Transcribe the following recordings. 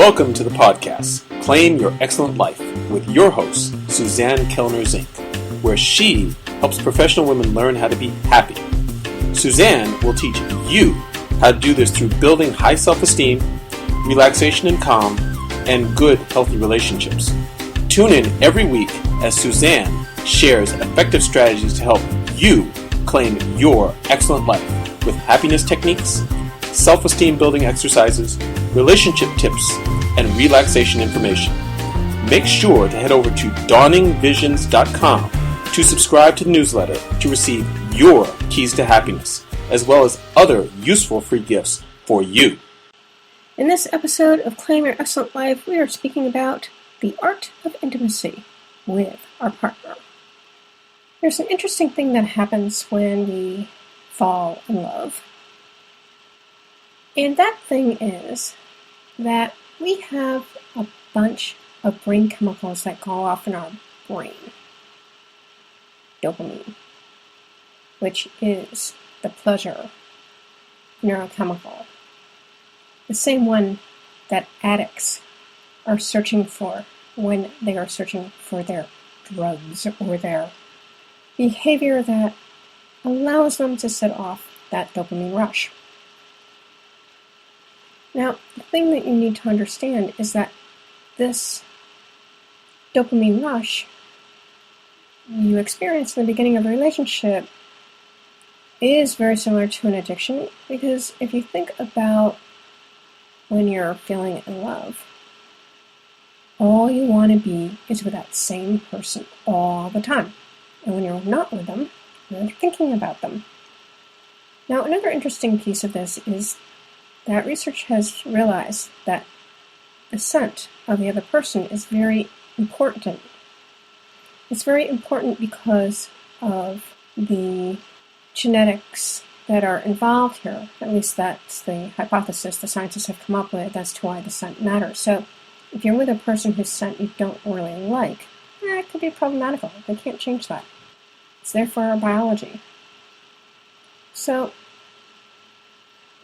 Welcome to the podcast, Claim Your Excellent Life, with your host, Suzanne Kellner-Zinck, where she helps professional women learn how to be happy. Suzanne will teach you how to do this through building high self-esteem, relaxation and calm, and good, healthy relationships. Tune in every week as Suzanne shares effective strategies to help you claim your excellent life with happiness techniques, self-esteem building exercises, relationship tips, and relaxation information. Make sure to head over to dawningvisions.com to subscribe to the newsletter to receive your keys to happiness, as well as other useful free gifts for you. In this episode of Claim Your Excellent Life, we are speaking about the art of intimacy with our partner. There's an interesting thing that happens when we fall in love. And that thing is that we have a bunch of brain chemicals that go off in our brain. Dopamine, which is the pleasure neurochemical. The same one that addicts are searching for when they are searching for their drugs or their behavior that allows them to set off that dopamine rush. Now, the thing that you need to understand is that this dopamine rush you experience in the beginning of a relationship is very similar to an addiction, because if you think about when you're feeling in love, all you want to be is with that same person all the time. And when you're not with them, you're thinking about them. Now, another interesting piece of this is that research has realized that the scent of the other person is very important. It's very important because of the genetics that are involved here. At least that's the hypothesis the scientists have come up with as to why the scent matters. So if you're with a person whose scent you don't really like, it could be problematical. They can't change that. It's there for our biology. So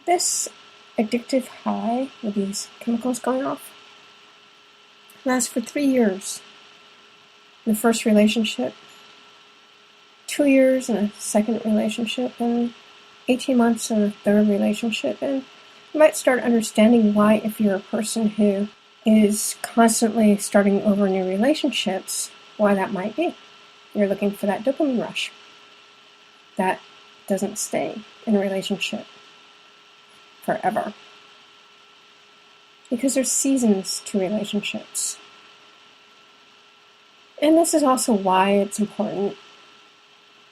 this addictive high with these chemicals going off lasts for 3 years in the first relationship, 2 years in a second relationship, and 18 months in a third relationship. And you might start understanding why, if you're a person who is constantly starting over new relationships, why that might be. You're looking for that dopamine rush that doesn't stay in a relationship forever. Because there's seasons to relationships. And this is also why it's important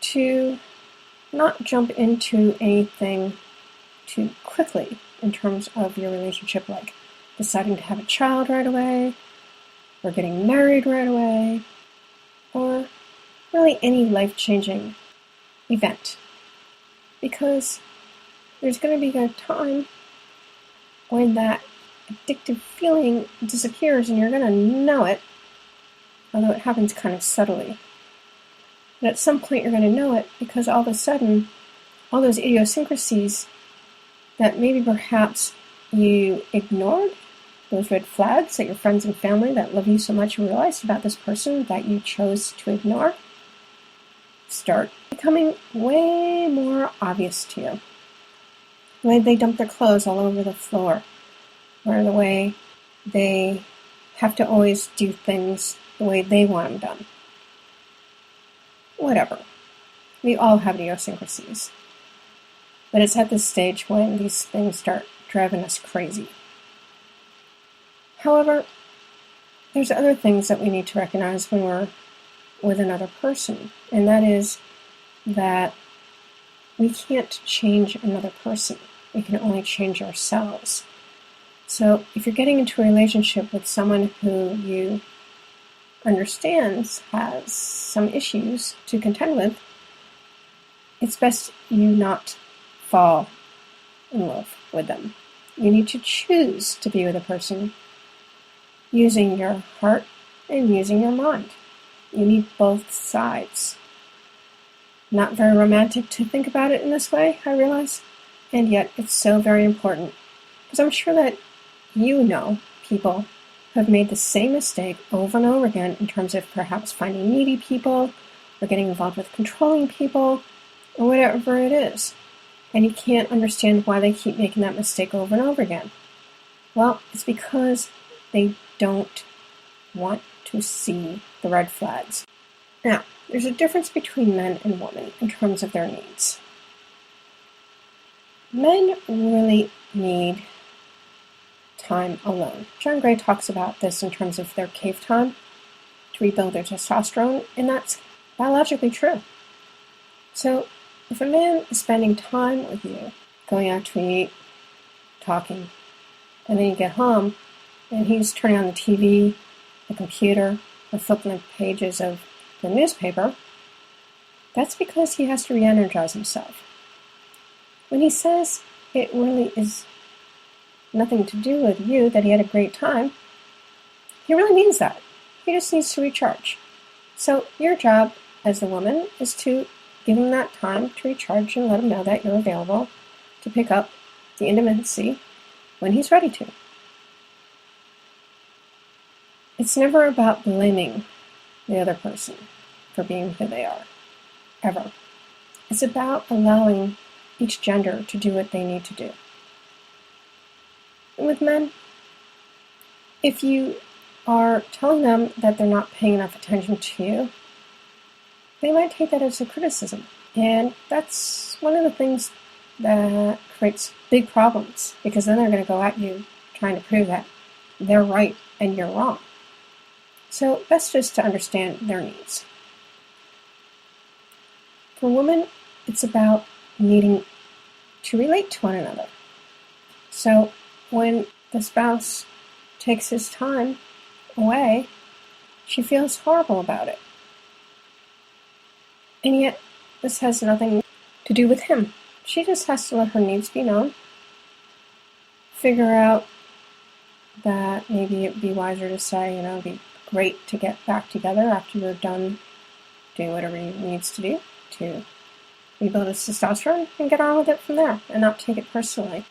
to not jump into anything too quickly in terms of your relationship, like deciding to have a child right away, or getting married right away, or really any life-changing event. Because there's going to be a time when that addictive feeling disappears and you're going to know it, although it happens kind of subtly. But at some point you're going to know it, because all of a sudden, all those idiosyncrasies that maybe perhaps you ignored, those red flags that your friends and family that love you so much realized about this person that you chose to ignore, start becoming way more obvious to you. The way they dump their clothes all over the floor, or the way they have to always do things the way they want them done. Whatever. We all have idiosyncrasies. But it's at this stage when these things start driving us crazy. However, there's other things that we need to recognize when we're with another person, and that is that we can't change another person. We can only change ourselves. So if you're getting into a relationship with someone who you understands has some issues to contend with, it's best you not fall in love with them. You need to choose to be with a person using your heart and using your mind. You need both sides. Not very romantic to think about it in this way, I realize, and yet it's so very important, because I'm sure that you know people who have made the same mistake over and over again in terms of perhaps finding needy people or getting involved with controlling people or whatever it is. And you can't understand why they keep making that mistake over and over again. Well, it's because they don't want to see the red flags. Now, there's a difference between men and women in terms of their needs. Men really need time alone. John Gray talks about this in terms of their cave time to rebuild their testosterone, and that's biologically true. So, if a man is spending time with you, going out to eat, talking, and then you get home, and he's turning on the TV, the computer, or flipping the pages of the newspaper, that's because he has to re-energize himself. When he says it really is nothing to do with you, that he had a great time, he really means that. He just needs to recharge. So your job as the woman is to give him that time to recharge and let him know that you're available to pick up the intimacy when he's ready to. It's never about blaming the other person for being who they are, ever. It's about allowing each gender to do what they need to do. And with men, if you are telling them that they're not paying enough attention to you, they might take that as a criticism. And that's one of the things that creates big problems, because then they're going to go at you trying to prove that they're right and you're wrong. So best just to understand their needs. For women, it's about needing to relate to one another. So when the spouse takes his time away, she feels horrible about it. And yet, this has nothing to do with him. She just has to let her needs be known, figure out that maybe it would be wiser to say, it'd be great to get back together after you're done doing whatever he needs to do to rebuild his testosterone, and get on with it from there and not take it personally.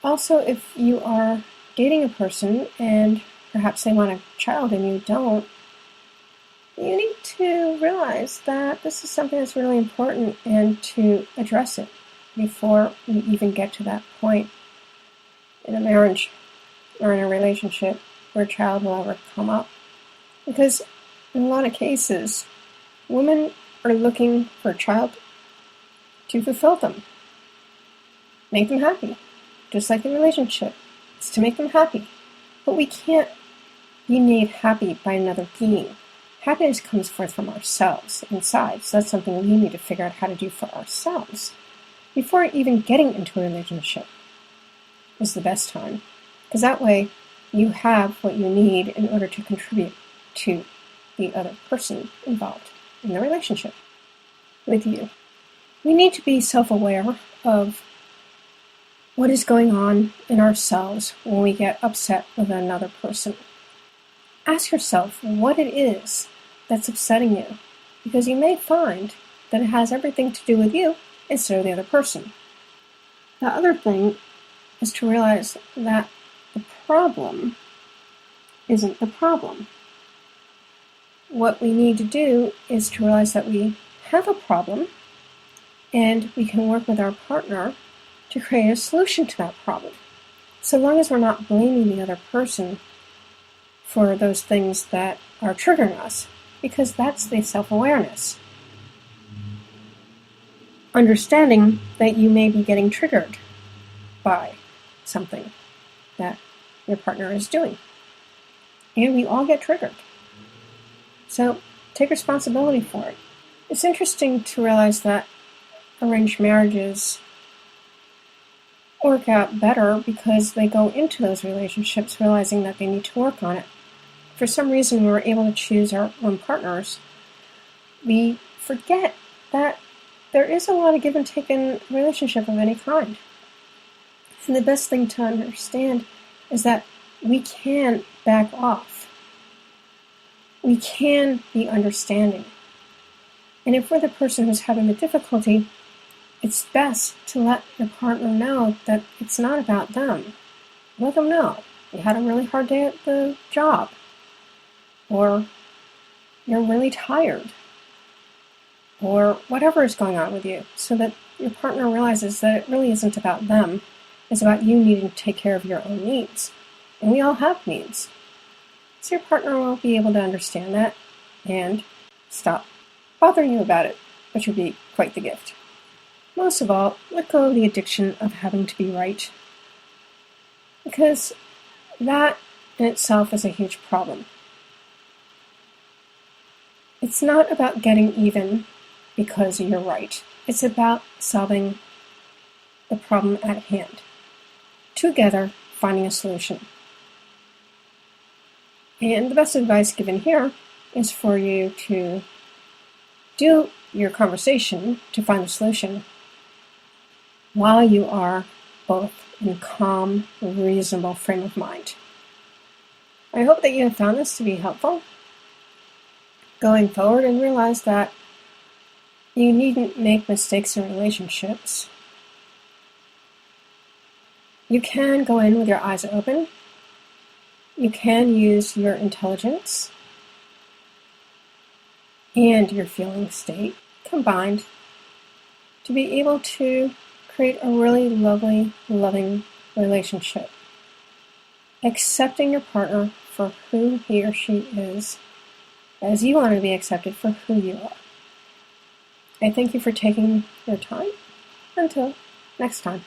Also, if you are dating a person and perhaps they want a child and you don't, you need to realize that this is something that's really important and to address it before you even get to that point in a marriage or in a relationship where a child will ever come up. Because in a lot of cases, women are looking for a child to fulfill them, make them happy, just like a relationship. It's to make them happy. But we can't be made happy by another being. Happiness comes forth from ourselves inside, so that's something we need to figure out how to do for ourselves before even getting into a relationship is the best time, because that way you have what you need in order to contribute to the other person involved in the relationship with you. We need to be self-aware of what is going on in ourselves when we get upset with another person. Ask yourself what it is that's upsetting you, because you may find that it has everything to do with you instead of the other person. The other thing is to realize that the problem isn't the problem. What we need to do is to realize that we have a problem and we can work with our partner to create a solution to that problem. So long as we're not blaming the other person for those things that are triggering us, because that's the self-awareness. Understanding that you may be getting triggered by something that your partner is doing. And we all get triggered. So take responsibility for it. It's interesting to realize that arranged marriages work out better because they go into those relationships realizing that they need to work on it. For some reason, we're able to choose our own partners. We forget that there is a lot of give and take in a relationship of any kind. And the best thing to understand is that we can back off. We can be understanding. And if we're the person who's having the difficulty, it's best to let your partner know that it's not about them. Let them know you had a really hard day at the job, or you're really tired, or whatever is going on with you, so that your partner realizes that it really isn't about them. It's about you needing to take care of your own needs. And we all have needs. So your partner will be able to understand that and stop bothering you about it, which would be quite the gift. Most of all, let go of the addiction of having to be right, because that in itself is a huge problem. It's not about getting even because you're right. It's about solving the problem at hand. Together, finding a solution. And the best advice given here is for you to do your conversation to find the solution while you are both in a calm, reasonable frame of mind. I hope that you have found this to be helpful going forward, and realize that you needn't make mistakes in relationships. You can go in with your eyes open. You can use your intelligence and your feeling state combined to be able to create a really lovely, loving relationship. Accepting your partner for who he or she is, as you want to be accepted for who you are. I thank you for taking your time. Until next time.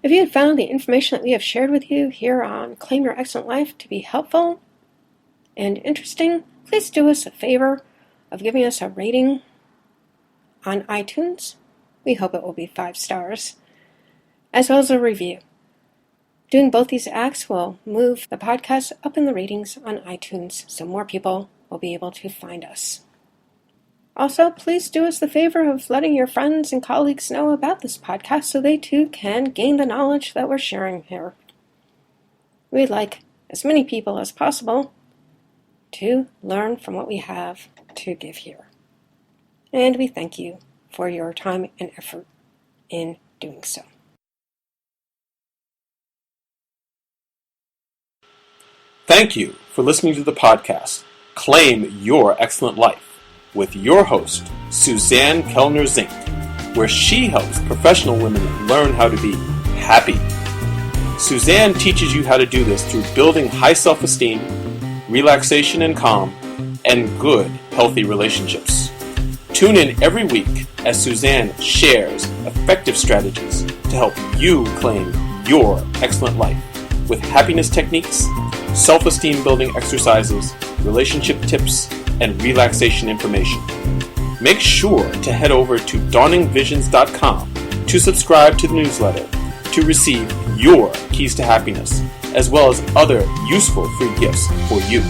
If you had found the information that we have shared with you here on Claim Your Excellent Life to be helpful and interesting, please do us a favor of giving us a rating on iTunes. We hope it will be 5 stars, as well as a review. Doing both these acts will move the podcast up in the ratings on iTunes so more people will be able to find us. Also, please do us the favor of letting your friends and colleagues know about this podcast so they too can gain the knowledge that we're sharing here. We'd like as many people as possible to learn from what we have to give here. And we thank you for your time and effort in doing so. Thank you for listening to the podcast, Claim Your Excellent Life, with your host, Suzanne Kellner-Zinck, where she helps professional women learn how to be happy. Suzanne teaches you how to do this through building high self-esteem, relaxation and calm, and good, healthy relationships. Tune in every week as Suzanne shares effective strategies to help you claim your excellent life with happiness techniques, self-esteem building exercises, relationship tips, and relaxation information. Make sure to head over to dawningvisions.com to subscribe to the newsletter to receive your keys to happiness, as well as other useful free gifts for you.